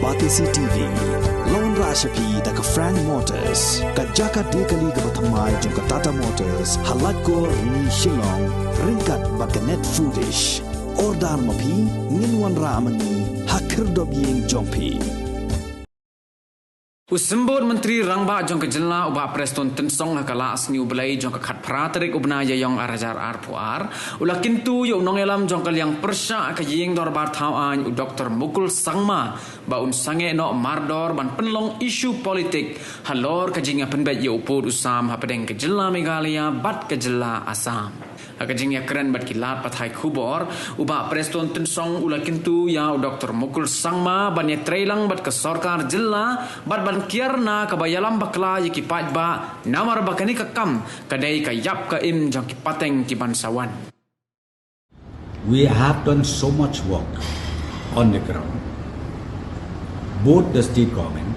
Batisi TV Lone Rashapi Daka Frank Motors Kajaka Dekali Gabatamai Junka Tata Motors Halatko Ni Shillong Rinkat Bakanet Foodish Ordar Mapi Ninwan Ramani Hakir Dobiying Jompi Usembur Menteri Rangba jong ke jela ubah Prestone Tynsong hakala asni ublai jong ke khat praterik ubna yayong arajar arpuar ula kintu yo nong elam jong ke liang persya ke ying dor bar thau an u Dr. Mukul Sangma ba un sange no mardor ban Pynlong Ishu Politik halor ke jinga penbet yo upud usam hapedeng ke jela Meghalaya bat ke jela Assam Akajing ya keren bat kilat pathai khubor uba Prestone Tynsong ula kintu ya Dr. Mukul Sangma ban ye trailang bat ke sarkar jilla bat ban kiarna ka bayalam bakla ye ki pajba namar bakani ka kam kadai ka yap ka im jang ki pateng ki bansawan. We have done so much work on the ground. Both the state government,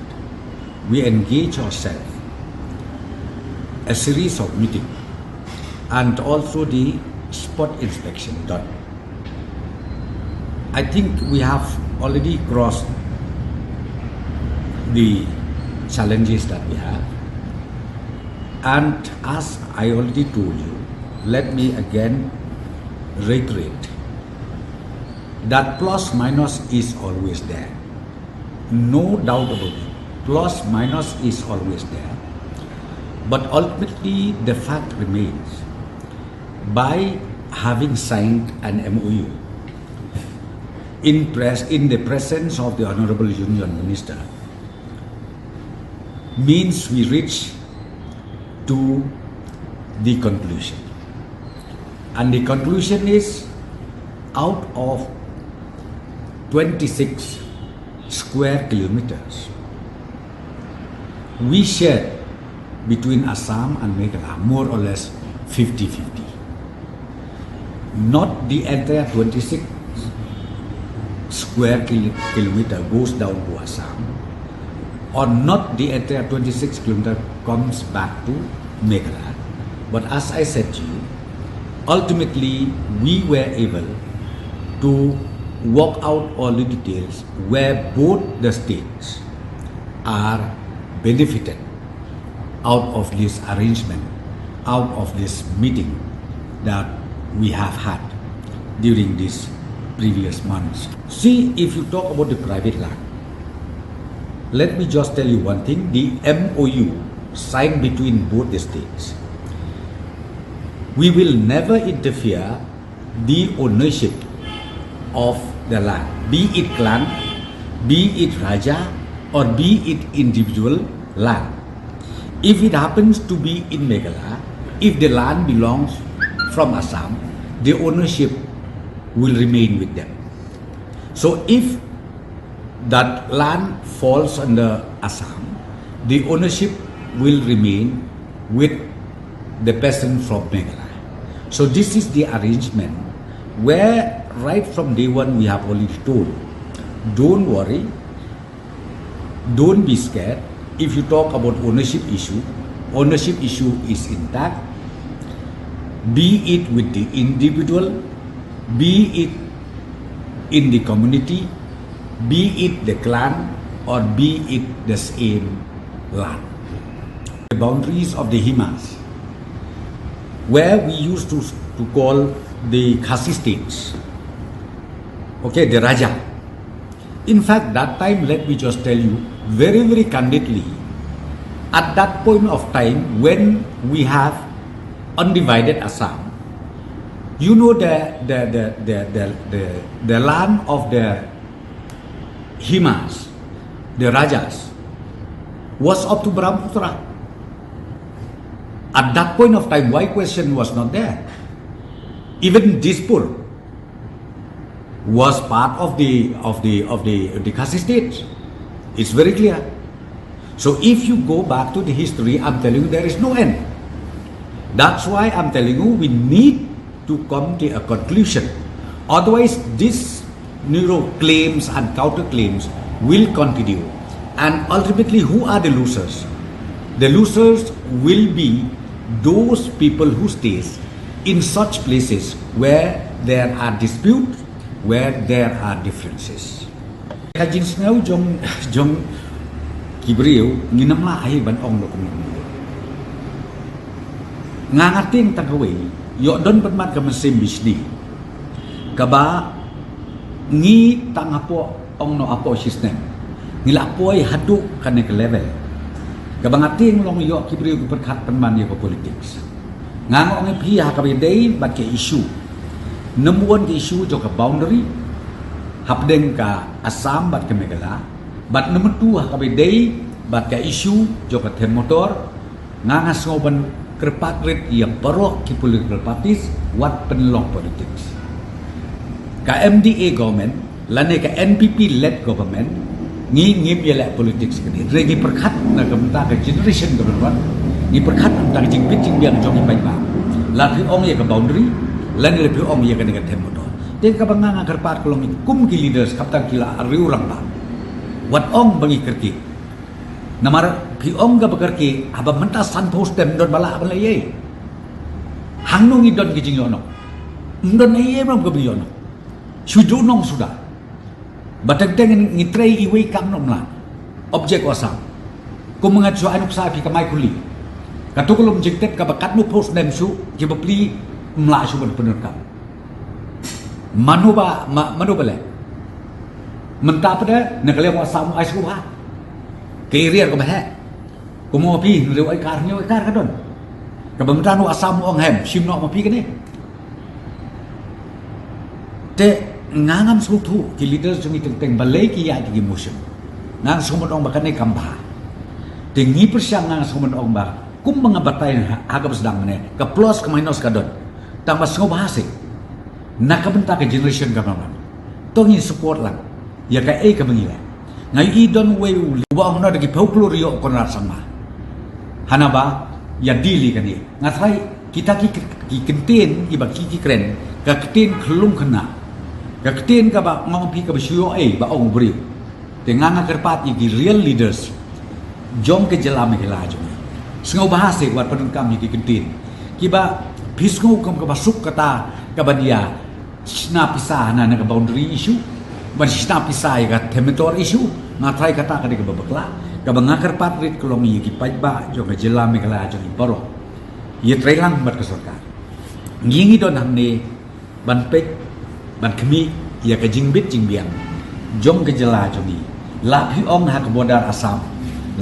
we engage ourselves a series of meetings and also the spot inspection done. I think we have already crossed the challenges that we have, and as I already told you, let me again reiterate that plus minus is always there. No doubt about it, plus minus is always there, but ultimately the fact remains, by having signed an MOU in the presence of the Honorable Union Minister means we reach to the conclusion, and the conclusion is out of 26 square kilometers we share between Assam and Meghalaya more or less 50-50. Not the entire 26 square kilometer goes down to Assam, or not the entire 26 kilometer comes back to Meghalaya. But as I said to you, ultimately we were able to work out all the details where both the states are benefited out of this arrangement, out of this meeting that we have had during these previous months. See, if you talk about the private land, let me just tell you one thing. The MOU signed between both the states, we will never interfere the ownership of the land, be it clan, be it Raja, or be it individual land. If it happens to be in Meghalaya, if the land belongs from Assam, the ownership will remain with them. So if that land falls under Assam, the ownership will remain with the person from Meghalaya. So this is the arrangement where right from day one we have already told, don't worry, don't be scared. If you talk about ownership issue is intact. Be it with the individual, be it in the community, be it the clan, or be it the same land. The boundaries of the Himas, where we used to call the Khasi states, okay, the Raja. In fact, that time, let me just tell you very, very candidly, at that point of time when we have undivided Assam, you know, the land of the Himas, the Rajas, was up to Brahmaputra. At that point of time, why question was not there? Even Dispur was part of the Khasi state. It's very clear. So if you go back to the history, I'm telling you, there is no end. That's why I'm telling you, we need to come to a conclusion. Otherwise, these claims and counterclaims will continue. And ultimately, who are the losers? The losers will be those people who stays in such places where there are disputes, where there are differences. kajing snau jong kibriu nginam la ai ban ong lo kum ngangating tagawi yo don permat ka mesin bisni kaba ngi tangapo ong no apo system ngila poi hadu kane ke level kabangating long yo kibriu berkat penman yo politik ngang ong pi ha ka be dei bat ke issue number 1 ke issue jo ka boundary hapdeng ka Assam bat ke Megala bat number 2 ha ka be dei bat ke issue jo ka them motor ngangas ngoban kerpat rit ia perok ki political parties wat Pynlong politics ka MDA government lane ka NPP led government ngip ya lek politics kini regi perkat na kamta ka generation government ni perkat ta jing pitching biang jong bai ba la phi ong ya ka boundary lan le phi ong ya ka ne ka them motor te ka banga kerpat kolong kum ki leaders kapta kila riu lang ba wat ong bangi kerki namar phi ong ga bekerki aba menta san post dem don bala bala ye hangnong i don ki jing yono don ye ram ko bi yono sudu nong sudah batang-tang ngitrei iwi kam nom la objek wasam ko mga so anuk sa pi kamay kuli katukulom jiktet ka bakat mo post dem su ki bapli mla su ban penur kam manu bale menta pada nakale wasam ai su ha kirier ko bah ko mo pi riu ai kar nyo ai kar ka don ka bamta no asam ong hem sim no mo pi ka ni te ngangam sutu ki leaders jong iteng balai ki ya ki motion nang sumot ong bakane kamba tingi persyang nang sumot ong ba kum mga batay agap sedang ne ka plus ka minus ka don tang mas ngobahase nakabenta ka generation ka naman tongin support lang ya ka ka mangila ngai I don way wa ong na dagi pauklur yo kon Sangma hanaba ya dili kan ni ngatai kita ki kentin iba ki kren ka kentin khlum khana ka kentin ka ba ngong pi ka bsyo ba ong bri tengang kerpat ki real leaders jong ke jelam ke la jong sngau bahase wat padun kam ki kentin ki ba pisngu kam ka basuk kata ka badia sna pisah na ka boundary issue ban sna pisah ka themator issue ngatai kata ka de ka babakla ka bangakar patrit kolong ki pajba jong ke jelam ke la jong baro ye trailang mat ka sarkar ngingi don hamne ban pek ban kemi ya ka jingbit jingbiang jong ke jela jong la phi ong ha ka bodar Assam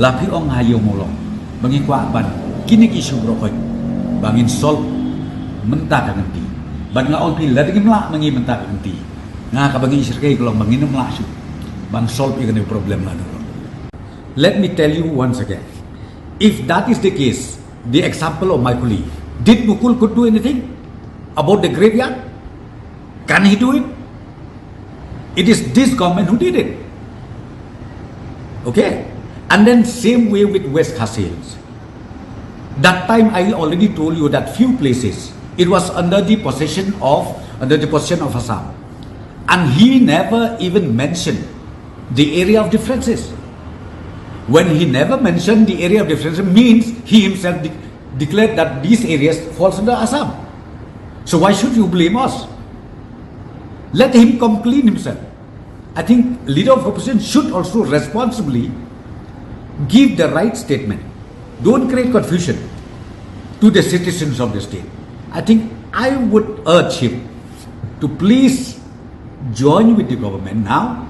la phi ong ha yo molong bangi kwa ban kini ki isu brokoi bangin sol menta ka nganti ban nga on pi la digi mla mangi menta ka nganti nga ka bangi sirkai kolong bangin mla su bang sol pi ka problem la. Let me tell you once again, if that is the case, the example of my colleague, did Mukul could do anything about the graveyard? Can he do it? It is this government who did it. Okay? And then same way with West Khasils. That time I already told you that few places it was under the possession of Assam. And he never even mentioned the area of differences. When he never mentioned the area of differences means he himself declared that these areas falls under Assam. So why should you blame us? Let him come clean himself. I think leader of opposition should also responsibly give the right statement. Don't create confusion to the citizens of the state. I think I would urge him to please join with the government now.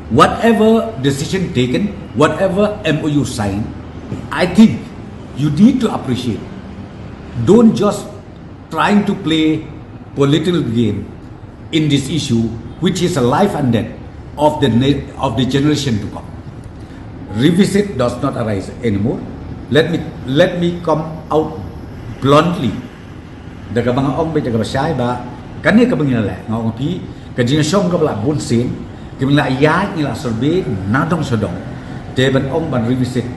Whatever decision taken, whatever MOU signed, I think you need to appreciate. Don't just trying to play political game in this issue, which is a life and death of the generation to come. Revisit does not arise anymore. Let me come out bluntly. Daga mga ong ba daga basay ba kani ka bangila nga ong pi kajing song ka bla bunsin kimla ayat nila survey nadong sodong deban ong ban revisit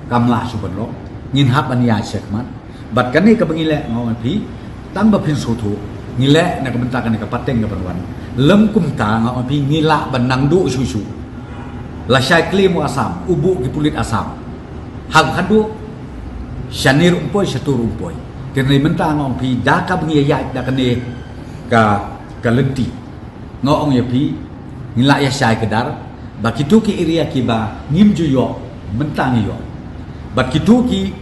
kamla suban lo ngin hap an ya sekman bat kani ka bangila nga ong pi tang ba pin sotu ngile na kabentakan ka pateng ka panwan lem kumta nga ong pi ngila ban nangdu susu la syai klimo Assam ubu ki pulit Assam hang hadu syanir umpoy syatur umpoy kirnai mentang ong pi da ka bengi ya da kane ka lenti ngong ya pi ngila ya syai kedar Bakitu ki area ki ba ngim ju yo mentang yo. Bakitu ki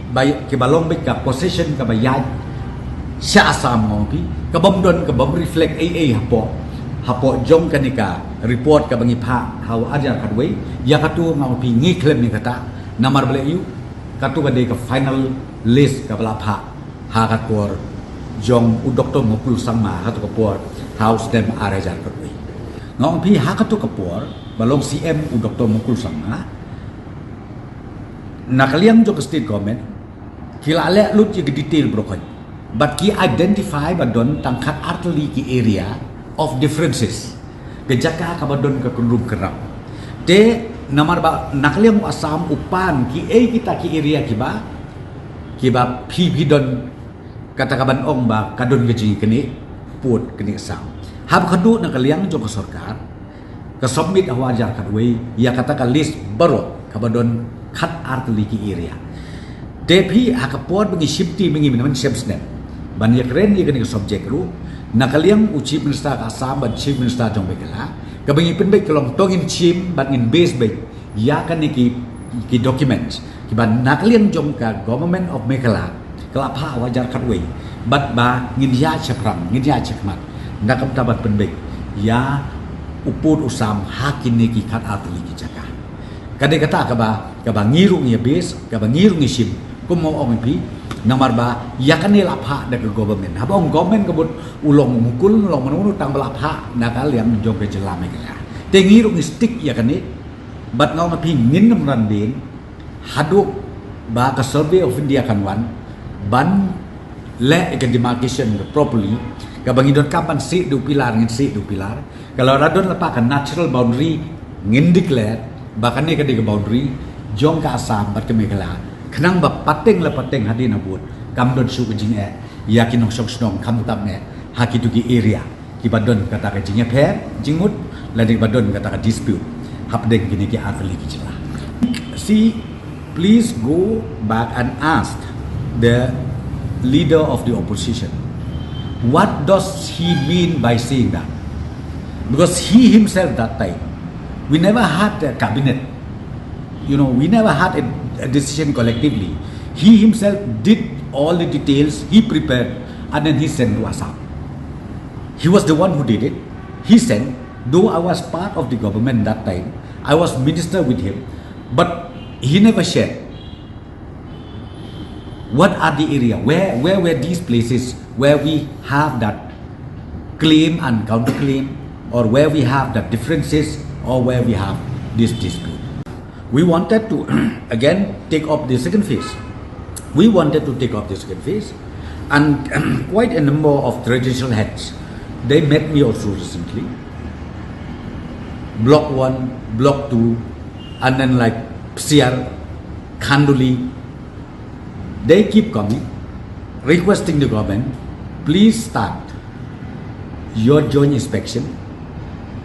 balong be ka possession ka ba yai sya asam ngong pi ka bom don ka bom reflect hapo jong kanika report ka bangi pha how ajar kadwe ya katu ngau pi ngi claim ni kata namar bele yu katu ka de ka final list ka bala pha ha ka kor jong u Dr. Mukul Sangma ha to ka por house dem arajar kadwe ngong pi ha katu ka por balong CM u Dr. Mukul Sangma nakaliang jo state government kila ale lut ji detail broken but ki identify badon tangkat artillery ki area of differences gejaka kabadon ka kundum kerap te namar ba nakaliang asam upan ki kita ki area ki ba phi don kata kaban ong ba kadon geji kini put kini sam hab khadu nakaliang jo ka sarkar ka submit awajar kadwe ya kata ka list baro kabadon khat artillery ki area te phi hakapot bangi shifti bangi man shepsnet ban yakren ye kini subject ru nakaliang Chief Minister Assam ban Chief Minister jong begala kabangi penbek kelong tongin chim ban in base bek ya kan ki documents ki ban nakaliang jong ka government of Meghalaya kala pha wajar khatwe bat ba ngin ya chapram ngin ya chakmat nakam tabat penbek ya uput usam hakin ki khat atli ki jaka kade kata ka ba ngirung ya base ka ba ngirung ni shim kumo ong pi namar ba yakani lapha da government habong government kabut ulong mukul ulong manu tang lapha nakal yang jong ke jelame kala te ngirung stick yakani bat ngau na pi ngin nam ran din haduk ba ka survey of India kan wan ban le ke demarcation properly ka bangi dot kapan si du pilar ngin si du pilar kalau radon lapa kan natural boundary ngin declare bahkan ni ke boundary jong ka Assam bat ke Meghalaya kenang ba pateng hadin abut kam don su jing yakin nong sok snong kam tam hakitu ki area ki badon kata ka jing phe jingut ladi badon kata ka dispute hap deng kini ki atli ki jila see please go back and ask the leader of the opposition what does he mean by saying that because he himself that time we never had a cabinet we never had a decision collectively. He himself did all the details, he prepared, and then he sent to Assam. He was the one who did it. He sent, though I was part of the government that time, I was minister with him, but he never shared. What are the area? Where were these places where we have that claim and counterclaim, or where we have the differences, or where we have this dispute? We wanted to again take up the second phase. And quite a number of traditional heads, they met me also recently. Block 1, Block 2, and then like Psiar, Khanduli, they keep coming, requesting the government, please start your joint inspection,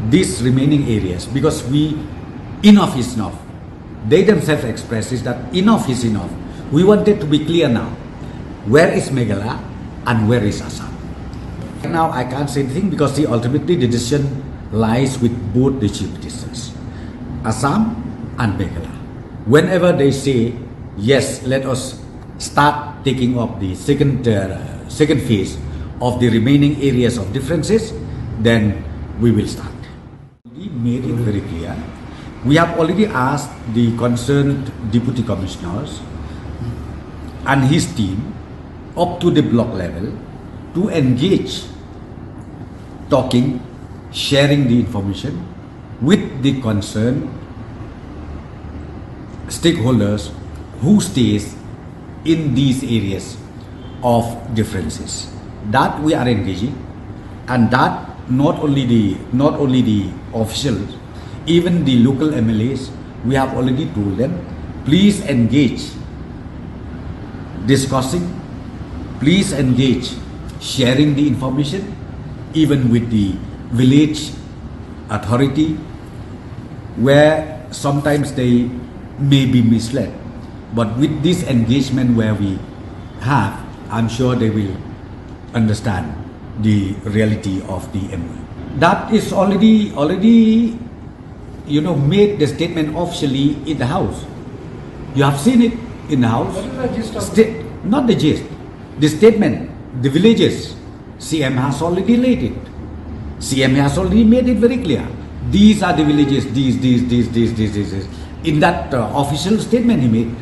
these remaining areas, because enough is enough. They themselves express is that enough is enough. We wanted to be clear now. Where is Meghalaya and where is Assam? Now I can't say anything because ultimately the decision lies with both the chief ministers, Assam and Meghalaya. Whenever they say, yes, let us start taking up the second phase of the remaining areas of differences, then we will start. We made it very clear. We have already asked the concerned deputy commissioners and his team up to the block level to engage, talking, sharing the information with the concerned stakeholders who stays in these areas of differences. That we are engaging, and that not only the officials, even the local MLAs, we have already told them, please engage discussing, please engage sharing the information, even with the village authority, where sometimes they may be misled. But with this engagement where we have, I'm sure they will understand the reality of the MOU. That is already made the statement officially in the House. You have seen it in the House. What is the gist of it? Not the gist. The statement, the villages, CM has already laid it. CM has already made it very clear. These are the villages, these. In that official statement he made,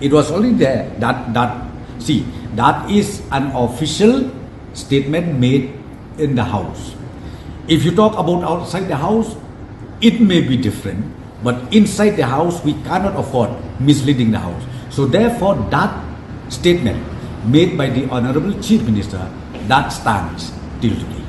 it was already there. That is an official statement made in the House. If you talk about outside the House, it may be different, but inside the House, we cannot afford misleading the House. So therefore, that statement made by the Honorable Chief Minister, that stands till today.